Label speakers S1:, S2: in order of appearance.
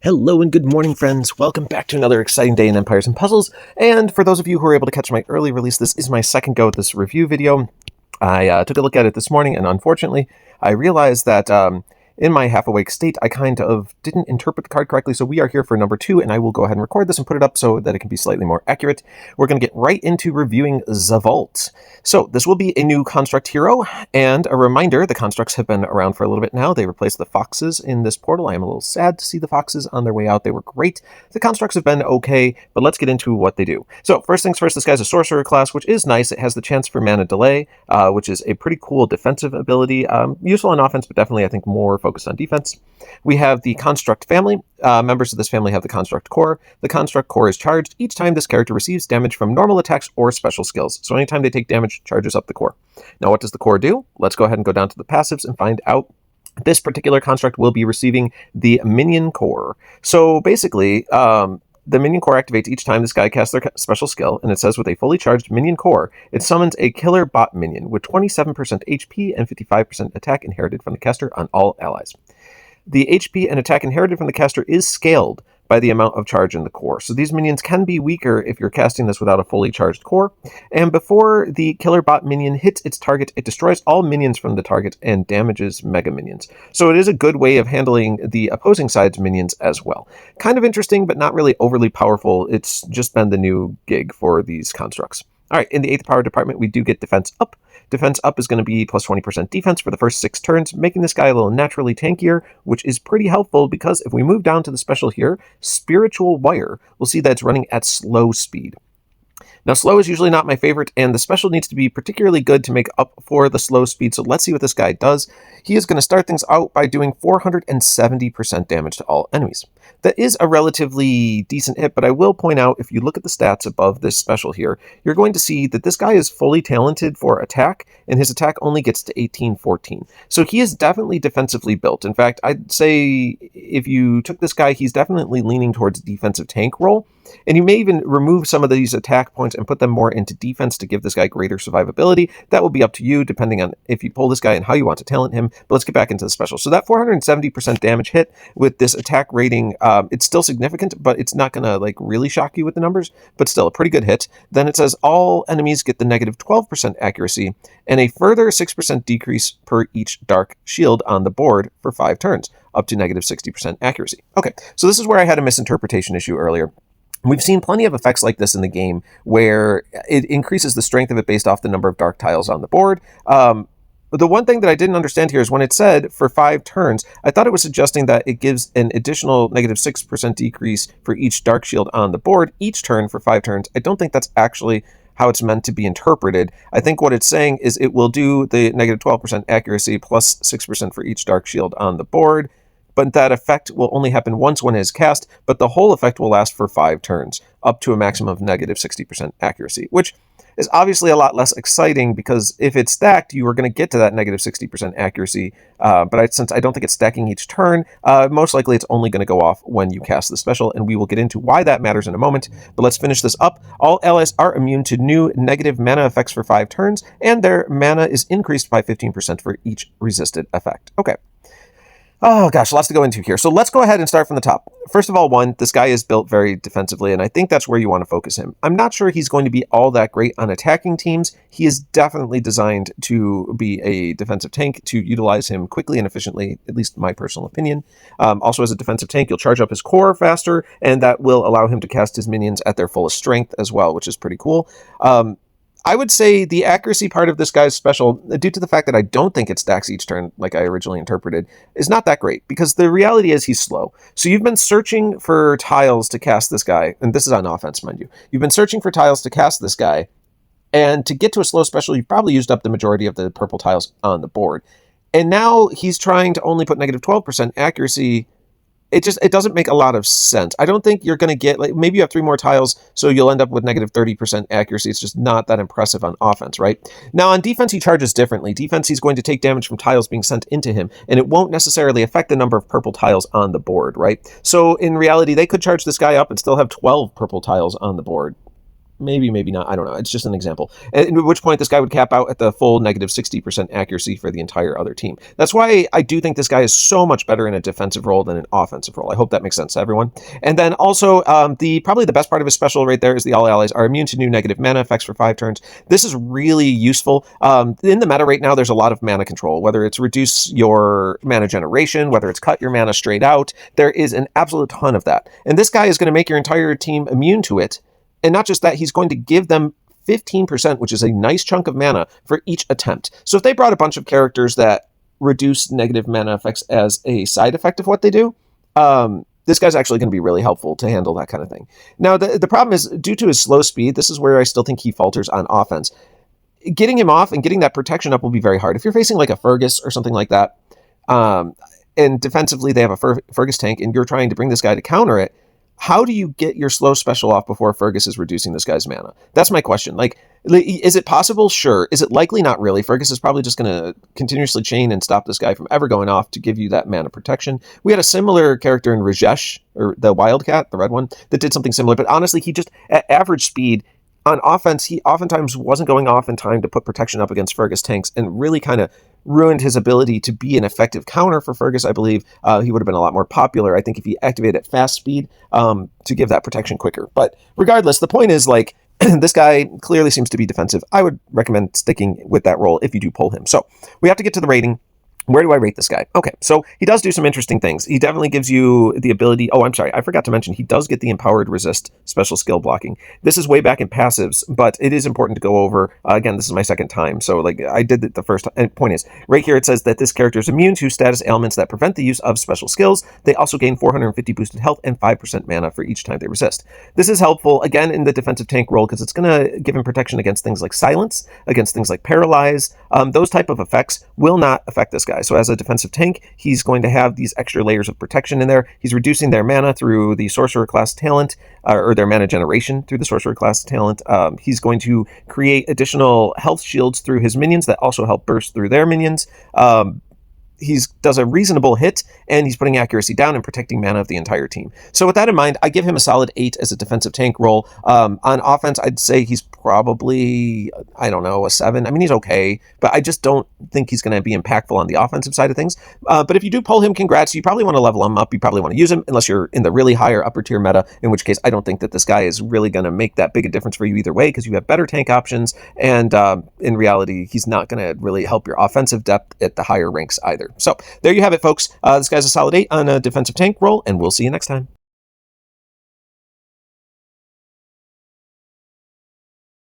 S1: Hello and good morning, friends. Welcome back to another exciting day in Empires and Puzzles. And for those of you who were able to catch my early release, this is my second go at this review video. I took a look at it this morning, and unfortunately, I realized that in my half-awake state, I kind of didn't interpret the card correctly, so we are here for number 2, and I will go ahead and record this and put it up so that it can be slightly more accurate. We're going to get right into reviewing Zavolt. So this will be a new construct hero, and a reminder, the constructs have been around for a little bit now. They replaced the foxes in this portal. I am a little sad to see the foxes on their way out. They were great. The constructs have been okay, but let's get into what they do. So first things first, this guy's a sorcerer class, which is nice. It has the chance for mana delay, which is a pretty cool defensive ability. Useful on offense, but definitely, I think, more focused on defense. We have the Construct family. Members of this family have the Construct core. The Construct core is charged each time this character receives damage from normal attacks or special skills. So anytime they take damage, charges up the core. Now, what does the core do? Let's go ahead and go down to the passives and find out. This particular construct will be receiving the Minion core. So basically, the Minion core activates each time this guy casts their special skill, and it says with a fully charged Minion core, it summons a Killer Bot Minion with 27% HP and 55% attack inherited from the caster on all allies. The HP and attack inherited from the caster is scaled by the amount of charge in the core. So these minions can be weaker if you're casting this without a fully charged core. And before the Killer Bot Minion hits its target, it destroys all minions from the target and damages Mega Minions. So it is a good way of handling the opposing side's minions as well. Kind of interesting, but not really overly powerful. It's just been the new gig for these constructs. All right, in the 8th power department, we do get Defense Up. Defense Up is going to be plus 20% defense for the first 6 turns, making this guy a little naturally tankier, which is pretty helpful because if we move down to the special here, Spiritual Wire, we'll see that it's running at slow speed. Now, slow is usually not my favorite, and the special needs to be particularly good to make up for the slow speed, so let's see what this guy does. He is going to start things out by doing 470% damage to all enemies. That is a relatively decent hit, but I will point out, if you look at the stats above this special here, you're going to see that this guy is fully talented for attack, and his attack only gets to 1814. So he is definitely defensively built. In fact, I'd say if you took this guy, he's definitely leaning towards defensive tank role. And you may even remove some of these attack points and put them more into defense to give this guy greater survivability. That will be up to you, depending on if you pull this guy and how you want to talent him. But let's get back into the special. So that 470% damage hit with this attack rating, it's still significant, but it's not going to really shock you with the numbers, but still a pretty good hit. Then it says all enemies get the negative 12% accuracy and a further 6% decrease per each dark shield on the board for 5 turns, up to negative 60% accuracy. Okay, so this is where I had a misinterpretation issue earlier. We've seen plenty of effects like this in the game where it increases the strength of it based off the number of dark tiles on the board. But the one thing that I didn't understand here is when it said for 5 turns, I thought it was suggesting that it gives an additional negative 6% decrease for each dark shield on the board each turn for 5 turns. I don't think that's actually how it's meant to be interpreted. I think what it's saying is it will do the negative 12% accuracy plus 6% for each dark shield on the board, but that effect will only happen once when it is cast, but the whole effect will last for 5 turns, up to a maximum of negative 60% accuracy, which is obviously a lot less exciting because if it's stacked, you are going to get to that negative 60% accuracy, but since I don't think it's stacking each turn, most likely it's only going to go off when you cast the special, and we will get into why that matters in a moment, but let's finish this up. All allies are immune to new negative mana effects for 5 turns, and their mana is increased by 15% for each resisted effect. Okay. Oh gosh, lots to go into here. So let's go ahead and start from the top. First of all, this guy is built very defensively, and I think that's where you want to focus him. I'm not sure he's going to be all that great on attacking teams. He is definitely designed to be a defensive tank, to utilize him quickly and efficiently, at least my personal opinion. Also, as a defensive tank, you'll charge up his core faster, and that will allow him to cast his minions at their fullest strength as well, which is pretty cool. I would say the accuracy part of this guy's special, due to the fact that I don't think it stacks each turn like I originally interpreted, is not that great, because the reality is he's slow. So you've been searching for tiles to cast this guy, and this is on offense, mind you. You've been searching for tiles to cast this guy, and to get to a slow special, you've probably used up the majority of the purple tiles on the board. And now he's trying to only put negative 12% accuracy. It doesn't make a lot of sense. I don't think you're going to get, maybe you have 3 more tiles, so you'll end up with negative 30% accuracy. It's just not that impressive on offense, right? Now, on defense, he charges differently. Defense, he's going to take damage from tiles being sent into him, and it won't necessarily affect the number of purple tiles on the board, right? So, in reality, they could charge this guy up and still have 12 purple tiles on the board. Maybe, maybe not. I don't know. It's just an example. At which point this guy would cap out at the full negative 60% accuracy for the entire other team. That's why I do think this guy is so much better in a defensive role than an offensive role. I hope that makes sense to everyone. And then also, probably the best part of his special right there is the all allies are immune to new negative mana effects for 5 turns. This is really useful. In the meta right now, there's a lot of mana control, whether it's reduce your mana generation, whether it's cut your mana straight out. There is an absolute ton of that. And this guy is going to make your entire team immune to it. And not just that, he's going to give them 15%, which is a nice chunk of mana for each attempt. So if they brought a bunch of characters that reduce negative mana effects as a side effect of what they do, this guy's actually going to be really helpful to handle that kind of thing. Now, the problem is, due to his slow speed, this is where I still think he falters on offense. Getting him off and getting that protection up will be very hard. If you're facing like a Fergus or something like that, and defensively they have a Fergus tank, and you're trying to bring this guy to counter it, how do you get your slow special off before Fergus is reducing this guy's mana? That's my question. Like, is it possible? Sure. Is it likely? Not really. Fergus is probably just going to continuously chain and stop this guy from ever going off to give you that mana protection. We had a similar character in Rajesh, or the Wildcat, the red one, that did something similar. But honestly, he just, at average speed, on offense, he oftentimes wasn't going off in time to put protection up against Fergus tanks, and really kind of ruined his ability to be an effective counter for Fergus. I believe he would have been a lot more popular, I think, if he activated at fast speed to give that protection quicker. But regardless, the point is, like, this guy clearly seems to be defensive. I would recommend sticking with that role if you do pull him. So we have to get to the rating. Where do I rate this guy? Okay, so he does do some interesting things. He definitely gives you the ability... Oh, I'm sorry, I forgot to mention, he does get the Empowered Resist special skill blocking. This is way back in passives, but it is important to go over. Again, this is my second time, so like I did it the first time. And point is, right here it says that this character is immune to status ailments that prevent the use of special skills. They also gain 450 boosted health and 5% mana for each time they resist. This is helpful, again, in the defensive tank role, because it's going to give him protection against things like Silence, against things like Paralyze. Those type of effects will not affect this guy. So as a defensive tank, he's going to have these extra layers of protection in there. He's reducing their mana through the sorcerer class talent, or their mana generation through the sorcerer class talent. He's going to create additional health shields through his minions that also help burst through their minions. He does a reasonable hit, and he's putting accuracy down and protecting mana of the entire team. So with that in mind, I give him a solid 8 as a defensive tank role. On offense, I'd say he's probably, I don't know, a 7. I mean, he's okay, but I just don't think he's going to be impactful on the offensive side of things. But if you do pull him, congrats. You probably want to level him up. You probably want to use him, unless you're in the really higher upper tier meta, in which case I don't think that this guy is really going to make that big a difference for you either way, because you have better tank options, and in reality, he's not going to really help your offensive depth at the higher ranks either. So there you have it, folks. This guy's a solid 8 on a defensive tank role, and we'll see you next time.